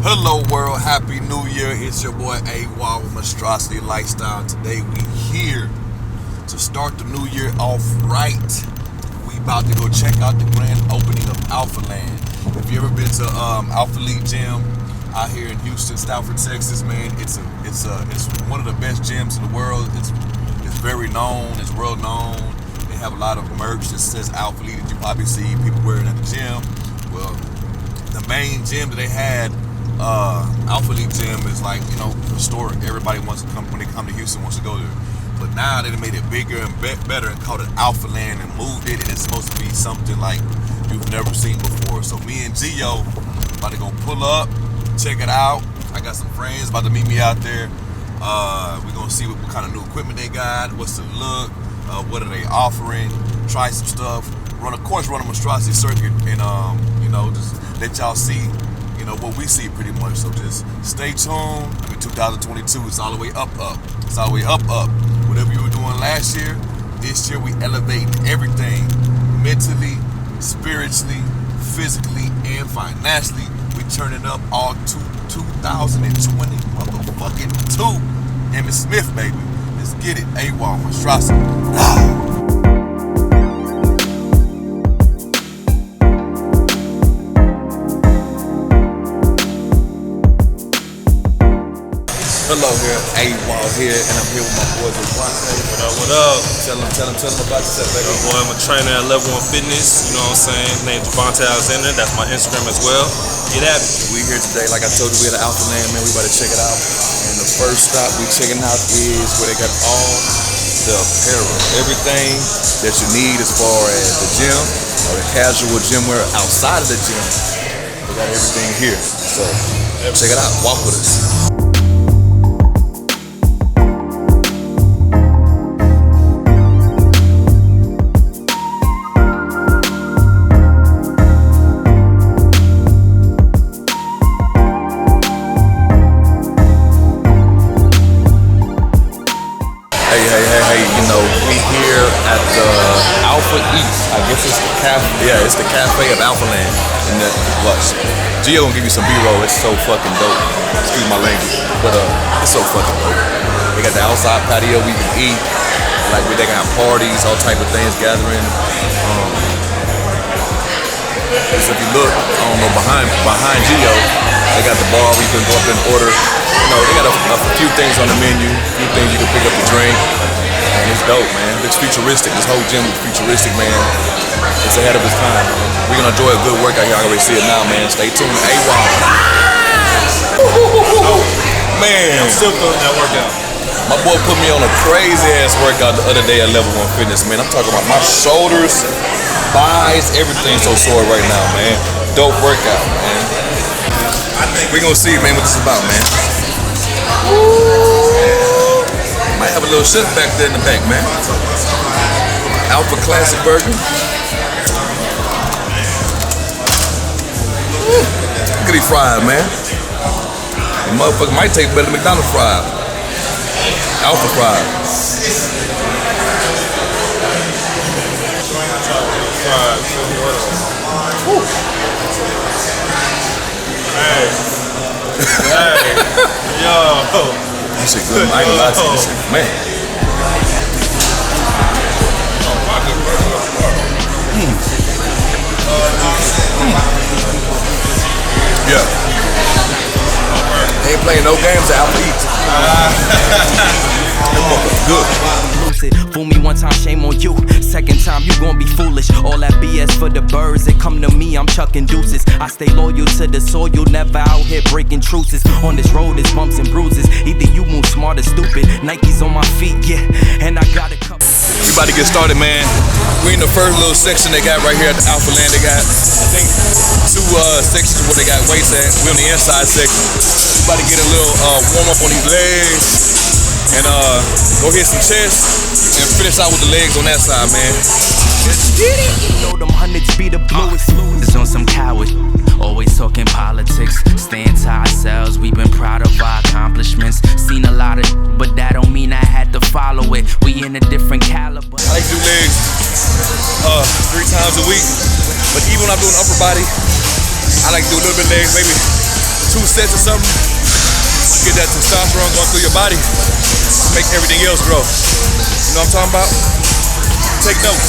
Hello world, happy new year. It's your boy A-Wall with Monstrosity Lifestyle. Today we here to start the new year off right. We about to go check out the grand opening of Alphaland. If you ever been to Alphaland Gym out here in Houston, Stafford, Texas, man, it's one of the best gyms in the world. It's very known, it's world known. They have a lot of merch that says Alphaland that you probably see people wearing at the gym. Well, the main gym that they had, Alphaland Gym, is like, historic. Everybody wants to come, when they come to Houston, wants to go there. But now they made it bigger and better and called it Alphaland and moved it, and it's supposed to be something like you've never seen before. So me and Gio about to go pull up, check it out. I got some friends about to meet me out there. We're gonna see what kind of new equipment they got, what's the look, what are they offering, try some stuff, run a monstrosity circuit, and just let y'all see what we see pretty much. So just stay tuned. 2022 is all the way up. It's all the way up. Whatever you were doing last year, this year we elevate everything, mentally, spiritually, physically, and financially. We turn it up all to 2020 motherfucking 2. Emmett Smith, baby. Let's get it. A-Wall, Monstrosity. Hello here, A-Wall here, and I'm here with my boy Guzman. What up? Tell him about yourself, baby. Boy, I'm a trainer at Level 1 Fitness, you know what I'm saying? Named Devontae Alexander, that's my Instagram as well. Get at me. We here today, like I told you, we at the Alphaland, man. We about to check it out. And the first stop we checking out is where they got all the apparel, everything that you need as far as the gym or the casual gym wear outside of the gym. They got everything here. So check it out, walk with us. Hey, we here at the Alpha East. I guess it's the cafe. Yeah, it's the cafe of Alphaland. And Gio gonna give you some B-roll. It's so fucking dope. Excuse my language, but it's so fucking dope. They got the outside patio we can eat. Like they can have parties, all type of things gathering. So if you look, I don't know, behind Gio, they got the bar where you can go up and order. They got a few things on the menu, a few things you can pick up to drink. And it's dope, man. It looks futuristic. This whole gym is futuristic, man. It's ahead of its time, man. We're gonna enjoy a good workout here. I already see it now, man. Stay tuned. A-Wall. Man. I'm still feeling that workout. My boy put me on a crazy ass workout the other day at Level 1 Fitness, man. I'm talking about my shoulders, thighs, everything so sore right now, man. Dope workout, man. We're gonna see, man, what this is about, man. Might have a little chef back there in the back, man. Alpha Classic Burger. Look at these fries, man. The motherfucker might taste better than McDonald's fries. Alpha fries. Hey, yo. This shit good. I ain't gonna lie to you. This shit, man. Yeah. They ain't playing no games at Alpha Eats. That motherfucker's good. Fool me one time, shame on you. Second time, you gon' be foolish. All that BS for the birds, they come to me, I'm chucking deuces. I stay loyal to the soil, never out here breaking truces. On this road, it's bumps and bruises. Either you move smart or stupid. Nike's on my feet, yeah, and I gotta come. We about to get started, man. We in the first little section they got right here at the Alphaland. They got, I think, 2 sections where they got weights at. We on the inside section. We about to get a little warm up on these legs. And go hit some chest and finish out with the legs on that side, man. You know them hundreds be the bluest. It's on some coward. Always talking politics. Staying to ourselves. We've been proud of our accomplishments. Seen a lot of, but that don't mean I had to follow it. We in a different caliber. I like to do legs 3 times a week. But even when I'm doing upper body, I like to do a little bit of legs, maybe 2 sets or something, get that testosterone going through your body, make everything else grow. You know what I'm talking about? Take notes.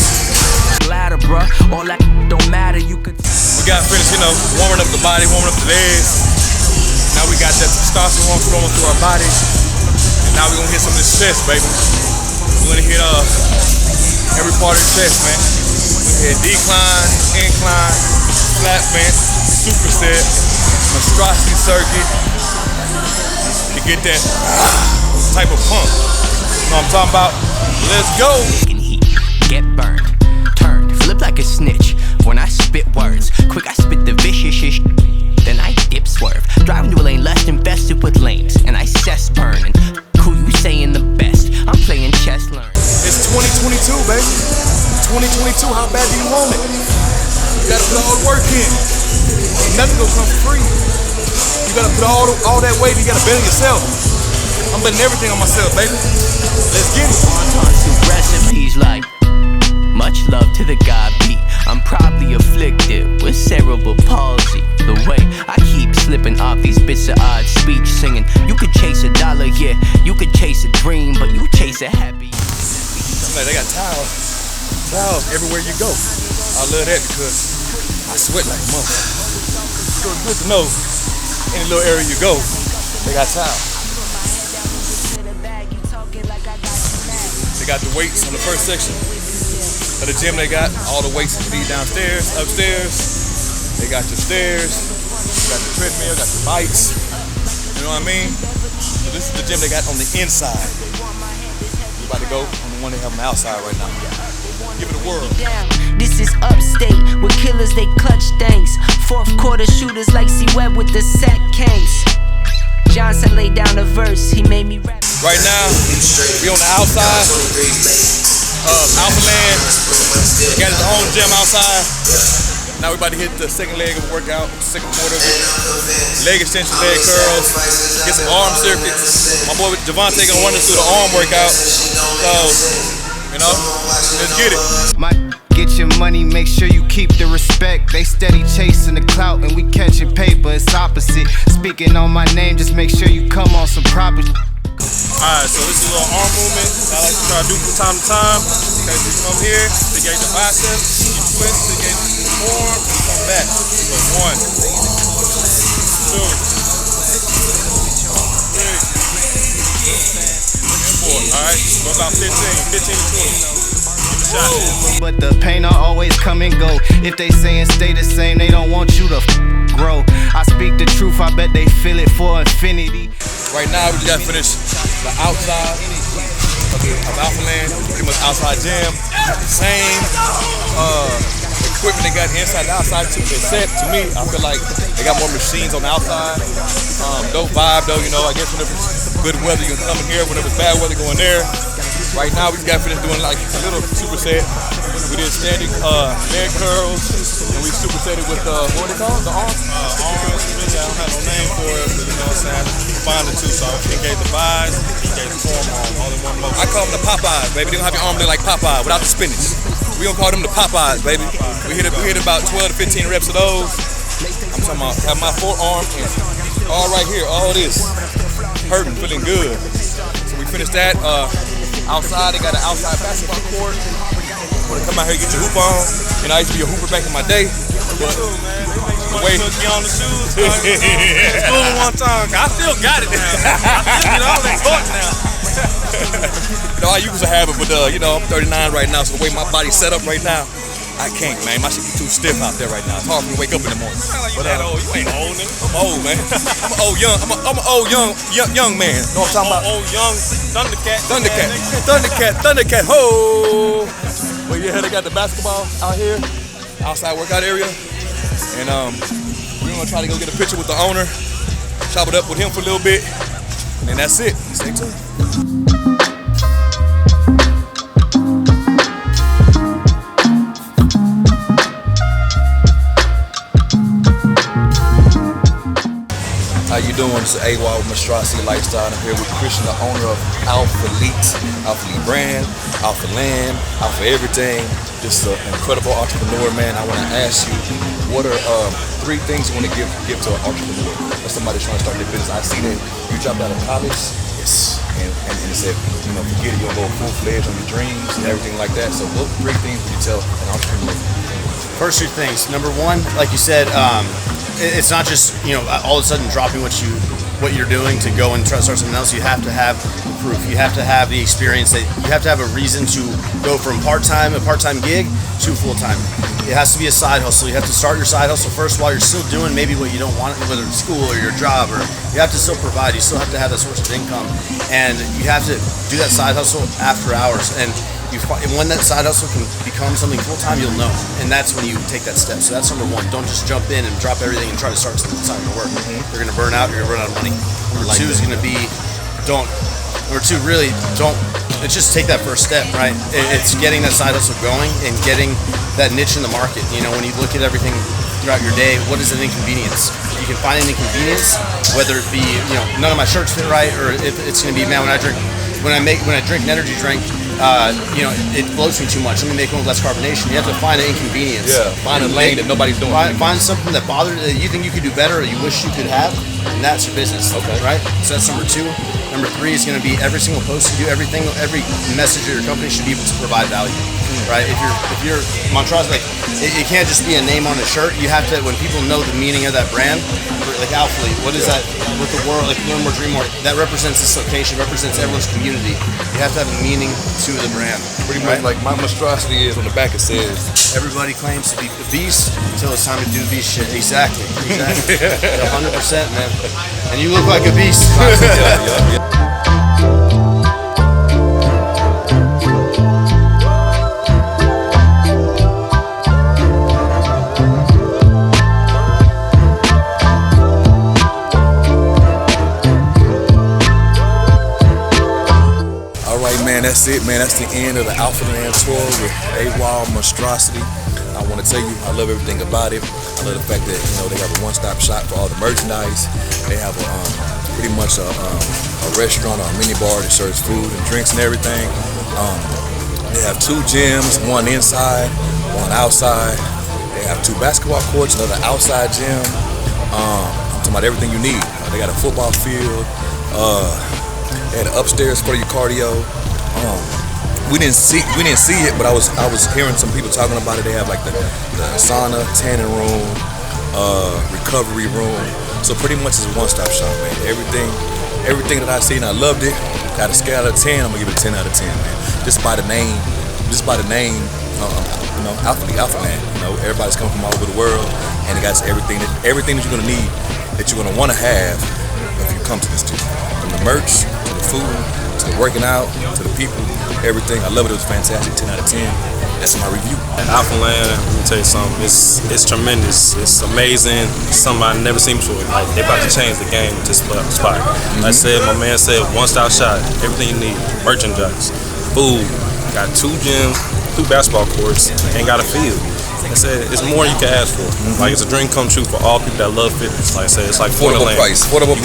Ladder, bruh. All that don't matter. You could. We got finished, you know, warming up the body, warming up the legs. Now we got that testosterone flowing through our body. And now we're gonna hit some of this chest, baby. We're gonna hit every part of the chest, man. We hit decline, incline, flat bench, superset, monstrosity circuit. To get that type of pump. You know what I'm talking about? Let's go. Get burned, turned, flip like a snitch. When I spit words, quick I spit the vicious shit. Then I dip swerve, driving through a lane less infested with lanes, and I cess burning. Who you saying the best? I'm playing chess learn. It's 2022, baby. 2022. How bad do you want it? You gotta put all the work in. Ain't nothing gonna come for free. You gotta put all that weight. You gotta bet on yourself. I'm betting everything on myself, baby. Let's get it. Recipes like much love to the God beat. I'm probably afflicted with cerebral palsy. The way I keep slipping off these bits of odd speech, singing. You could chase $1, yeah. You could chase a dream, but you chase a happy. Like they got towels everywhere you go. I love that because I sweat like a motherfucker. So it's good to know any little area you go, they got towels. They got the weights on the first section of the gym. They got all the weights you need downstairs, upstairs. They got your stairs, you got the treadmill, got the bikes. You know what I mean? So this is the gym they got on the inside. We about to go on the one they have on the outside right now. Give it a whirl. This is upstate with killers, they clutch things. Fourth quarter shooters like C-Web with the sack canes. Johnson laid down a verse, he made me rap. Right now, we on the outside of Alphaland. We got his own gym outside. Now we about to hit the second leg of the workout, second quarter of it. Leg extension, leg curls, get some arm circuits. My boy Javante gonna run us through the arm workout. So, you know, let's get it. Get your money, make sure you keep the respect. They steady chasing the clout and we catching paper, it's opposite. Speaking on my name, just make sure you come on some proper. Alright, so this is a little arm movement I like to try to do from time to time. Okay, so you come here, engage the biceps, you twist, engage the forearm, and come back. So 1, 2, 3, and 4. Alright, so about 15 to 20. But the pain will always come and go. If they saying stay the same, they don't want you to grow. I speak the truth, I bet they feel it for infinity. Right now, we just got finished the outside of Alphaland, pretty much outside gym. Same equipment they got inside the outside, except to me, I feel like they got more machines on the outside. Dope vibe though, you know, I guess whenever it's good weather, you can come in here. Whenever it's bad weather, go in there. Right now, we just got finished doing like a little superset. We did standing leg curls, and we supersetted with what are they called? The arms? Arms, really, I don't have no name for it, but you know what I'm saying? Combine the two, so engage the buys, engage the forearm, all in one motion. I call them the Popeyes, baby. They don't have your arm look like Popeye without the spinach. We gonna call them the Popeyes, baby. We hit about 12 to 15 reps of those. I'm talking about have my forearm and all right here, all this hurting, feeling good. So we finished that. Outside, they got an outside basketball court. Wanna come out here and get your hoop on. You know, I used to be a hooper back in my day. But the way get on the shoes, school one time. I still got it now. I still get all that court now. You know, I used to have it, but you know, I'm 39 right now, so the way my body's set up right now, I can't, man. My shit be too stiff out there right now. It's hard for me to wake up in the morning. Like you that old. You ain't old, nigga. I'm old, man. I'm an old young. I'm an old young man. Know what I'm talking about? Old young Thundercat. Thundercat. Ho! But yeah, they got the basketball out here, outside workout area, and we're gonna try to go get a picture with the owner, chop it up with him for a little bit, and then that's it. Stay tuned. How you doing? It's AWOL Monstrosity Lifestyle. I'm here with Christian, the owner of Alphaland brand, Alphaland, Alpha everything. Just an incredible entrepreneur, man. I want to ask you, what are 3 things you want to give to an entrepreneur? Or somebody trying to start their business. I see that you dropped out of college. Yes. And it said, forget it, you'll go full-fledged on your dreams and everything like that. So what 3 things would you tell an entrepreneur? First 2 things. Number 1, like you said, it's not just all of a sudden dropping what you're doing to go and try to start something else. You have to have the proof. You have to have the experience. That you have to have a reason to go from a part-time gig to full-time. It has to be a side hustle. You have to start your side hustle first while you're still doing maybe what you don't want, whether it's school or your job, or you have to still provide. You still have to have that source of income, and you have to do that side hustle after hours. And when that side hustle can become something full-time, you'll know, and that's when you take that step. So that's number 1. Don't just jump in and drop everything and try to start something that's not going to work. You're going to burn out. You're going to run out of money. Number 2 is going to be it's just take that first step, right? It's getting that side hustle going and getting that niche in the market. When you look at everything throughout your day, what is an inconvenience? You can find an inconvenience, whether it be none of my shirts fit right, or if it's going to be, man, when I drink an energy drink, it bloats me too much. Let me make one with less carbonation. You have to find an inconvenience. Yeah, find a lane that nobody's doing. Find something that that you think you could do better, or you wish you could have, and that's your business. Okay, right? So that's number 2. Number 3 is going to be every single post you do, every message of your company should be able to provide value, right? If you're Monstrosity, it can't just be a name on a shirt. You have to, when people know the meaning of that brand, like Alphaland, what is that with the world, like Learn More, Dream More, that represents this location, represents everyone's community. You have to have a meaning to the brand. Pretty much like my monstrosity is on the back, it says, everybody claims to be a beast until it's time to do beast shit. Exactly. 100%, man. And you look like a beast. yeah. Man, that's it, man. That's the end of the Alphaland tour with AWOL Monstrosity. I want to tell you, I love everything about it. I love the fact that they have a one-stop shop for all the merchandise. They have pretty much a restaurant or a mini bar that serves food and drinks and everything. They have 2 gyms, one inside, one outside. They have 2 basketball courts, another outside gym. I'm talking about everything you need. They got a football field. They had upstairs for your cardio. We didn't see it, but I was hearing some people talking about it. They have like the sauna, tanning room, recovery room. So pretty much it's a one-stop shop, man. Everything that I seen, I loved it. Got a scale out of 10. I'm gonna give it a 10 out of 10, man. Just by the name, Alphaland. Everybody's coming from all over the world, and it got everything that you're gonna need, that you're gonna want to have if you come to this tour. From the merch to the food, to the working out, to the people, everything. I love it. It was fantastic. 10 out of 10. That's my review. Alphaland, let me tell you something. It's tremendous. It's amazing. It's something I've never seen before. Like, they about to change the game to spot. Like I said, my man said, one-stop shop. Everything you need. Merchandise, food. Got 2 gyms, 2 basketball courts, and got a field. Like I said, it's more you can ask for. Like, it's a dream come true for all people that love fitness. Like I said, it's like affordable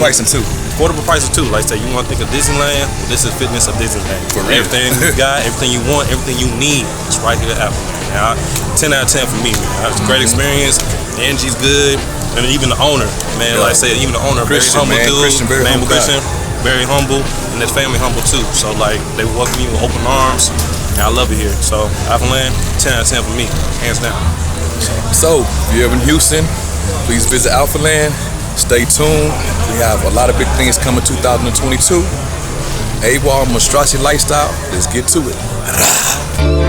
pricing too. Affordable prices too. Like I said, you want to think of Disneyland? Well, this is fitness of Disneyland. For real. Everything you got, everything you want, everything you need, it's right here at Alphaland. Now, 10 out of 10 for me, man. It's a great experience. The energy's good, and even the owner, man. Like I said, even the owner, Christian, very humble man. Christian, very humble, and his family humble too. So like, they welcome you with open arms. And I love it here. So Alphaland, 10 out of 10 for me, hands down. So, if you're ever in Houston, please visit Alphaland. Stay tuned. We have a lot of big things coming 2022. AWOL Monstrosity Lifestyle. Let's get to it.